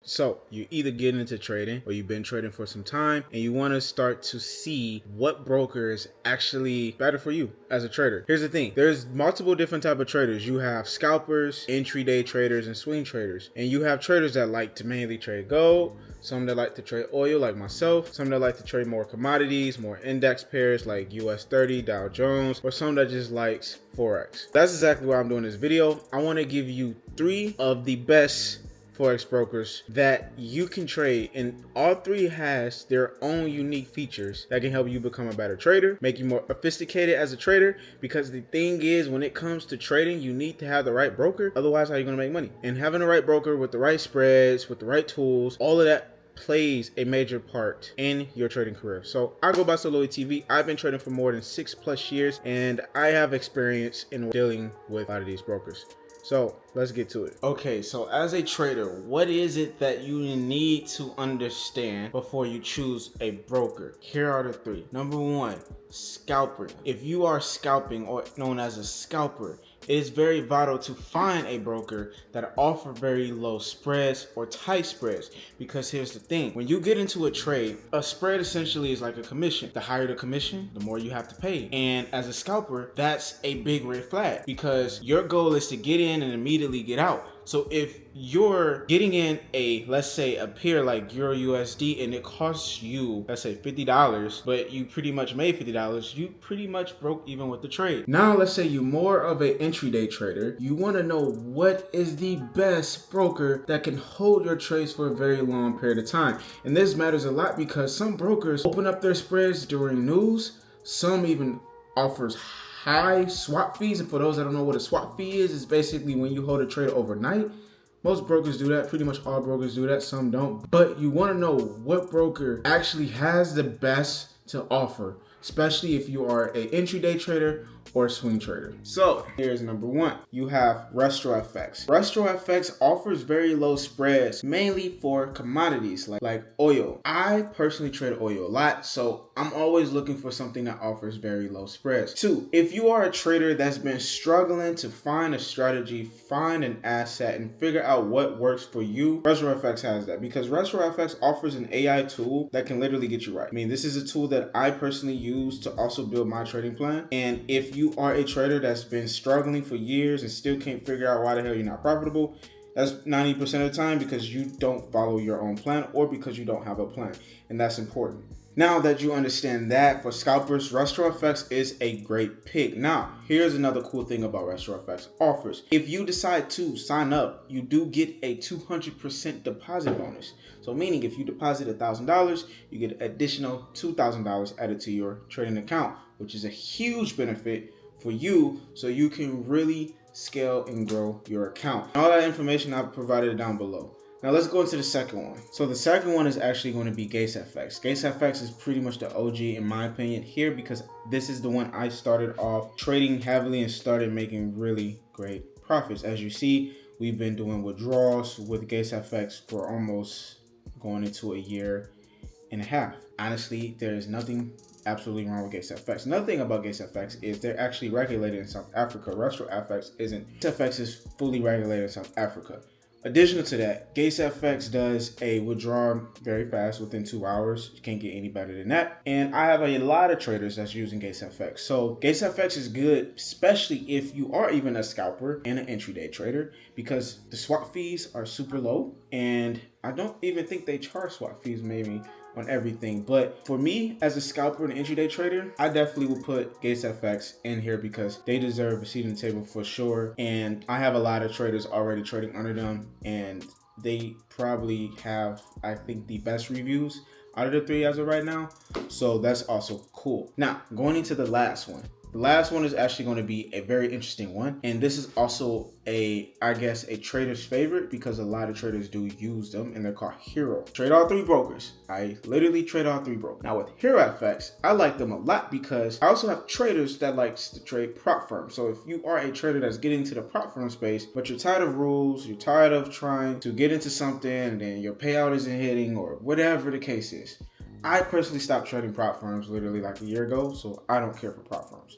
So you either get into trading or you've been trading for some time and you want to start to see what broker is actually better for you as a trader. Here's the thing. There's multiple different type of traders. You have scalpers, intraday traders, and swing traders. And you have traders that like to mainly trade gold, some that like to trade oil like myself, some that like to trade more commodities, more index pairs like US 30, Dow Jones, or some that just likes Forex. That's exactly why I'm doing this video. I want to give you 3 of the best Forex brokers that you can trade, and all 3 has their own unique features that can help you become a better trader, make you more sophisticated as a trader, because the thing is, when it comes to trading, you need to have the right broker. Otherwise, how are you going to make money? And having the right broker with the right spreads, with the right tools, all of that plays a major part in your trading career. So I go by Soloy TV. I've been trading for more than 6+ years, and I have experience in dealing with a lot of these brokers. So let's get to it. Okay, so as a trader, what is it that you need to understand before you choose a broker? Here are the 3. Number 1, scalper. If you are scalping, or known as a scalper, it is very vital to find a broker that offer very low spreads or tight spreads, because here's the thing. When you get into a trade, a spread essentially is like a commission. The higher the commission, the more you have to pay. And as a scalper, that's a big red flag, because your goal is to get in and immediately get out. So if you're getting in a, let's say, a pair like Euro USD, and it costs you, let's say, $50, but you pretty much made $50, you pretty much broke even with the trade. Now, let's say you're more of an intraday trader. You want to know what is the best broker that can hold your trades for a very long period of time. And this matters a lot because some brokers open up their spreads during news. Some even offers high swap fees. And for those that don't know what a swap fee is, it's basically when you hold a trade overnight. Most brokers do that. Pretty much all brokers do that. Some don't. But you want to know what broker actually has the best to offer, especially if you are an intraday trader or a swing trader. So here's number 1. You have RestroFX. RestroFX offers very low spreads, mainly for commodities like oil. I personally trade oil a lot, so I'm always looking for something that offers very low spreads. 2, if you are a trader that's been struggling to find a strategy, find an asset, and figure out what works for you, RestroFX has that, because RestroFX offers an AI tool that can literally get you right. I mean, this is a tool that I personally use to also build my trading plan. And if you are a trader that's been struggling for years and still can't figure out why the hell you're not profitable, that's 90% of the time because you don't follow your own plan or because you don't have a plan. And that's important. Now that you understand that, for scalpers, RestroFX is a great pick. Now, here's another cool thing about RestroFX offers. If you decide to sign up, you do get a 200% deposit bonus. So meaning if you deposit $1,000, you get an additional $2,000 added to your trading account, which is a huge benefit for you, so you can really scale and grow your account. All that information I've provided down below. Now let's go into the second one. So the second one is actually going to be GatesFX. GatesFX is pretty much the OG in my opinion here, because this is the one I started off trading heavily and started making really great profits. As you see, we've been doing withdrawals with GatesFX for almost going into a year and a half. Honestly, there is nothing absolutely wrong with GatesFX. Another thing about GatesFX is they're actually regulated in South Africa. RestroFX isn't. GatesFX is fully regulated in South Africa. Additional to that, GatesFX does a withdrawal very fast, within 2 hours. You can't get any better than that. And I have a lot of traders that's using GatesFX. So GatesFX is good, especially if you are even a scalper and an intraday trader, because the swap fees are super low. And I don't even think they charge swap fees maybe on everything. But for me, as a scalper and intraday trader, I definitely will put GatesFX in here because they deserve a seat in the table for sure. And I have a lot of traders already trading under them, and they probably have, I think, the best reviews out of the 3 as of right now. So that's also cool. Now, going into the last one. The last one is actually going to be a very interesting one. And this is also I guess a trader's favorite, because a lot of traders do use them, and they're called Hero. Trade all 3 brokers. I literally trade all 3 brokers. Now with HeroFX, I like them a lot because I also have traders that likes to trade prop firms. So if you are a trader that's getting to the prop firm space, but you're tired of rules, you're tired of trying to get into something and then your payout isn't hitting or whatever the case is, I personally stopped trading prop firms literally like a year ago, so I don't care for prop firms.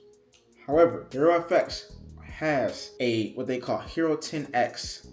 However, HeroFX has what they call Hero 10X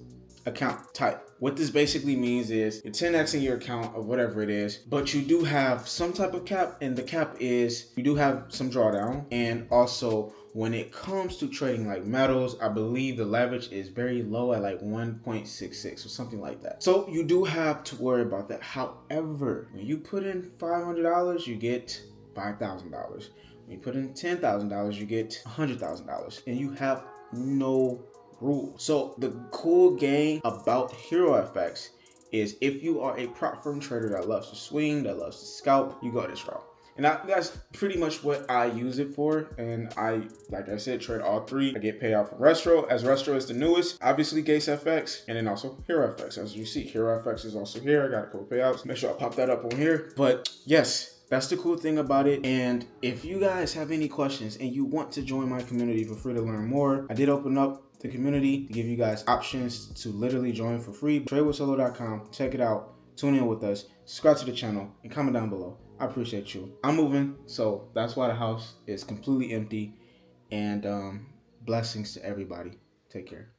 account type. What this basically means is you're 10xing your account of whatever it is, but you do have some type of cap, and the cap is you do have some drawdown. And also when it comes to trading like metals, I believe the leverage is very low at like 1.66 or something like that. So you do have to worry about that. However, when you put in $500, you get $5,000. When you put in $10,000, you get $100,000, and you have no rule. So the cool game about HeroFX is if you are a prop firm trader that loves to swing, that loves to scalp, you go this route. And that's pretty much what I use it for. And I, like I said, trade all three. I get paid out from Restro, as Restro is the newest. Obviously, GatesFX, and then also HeroFX. As you see, HeroFX is also here. I got a couple payouts. Make sure I pop that up on here. But yes, that's the cool thing about it. And if you guys have any questions and you want to join my community, feel free to learn more. I did open up the community to give you guys options to literally join for free. TradeWithSolo.com. Check it out. Tune in with us. Subscribe to the channel and comment down below. I appreciate you. I'm moving, so that's why the house is completely empty. And blessings to everybody. Take care.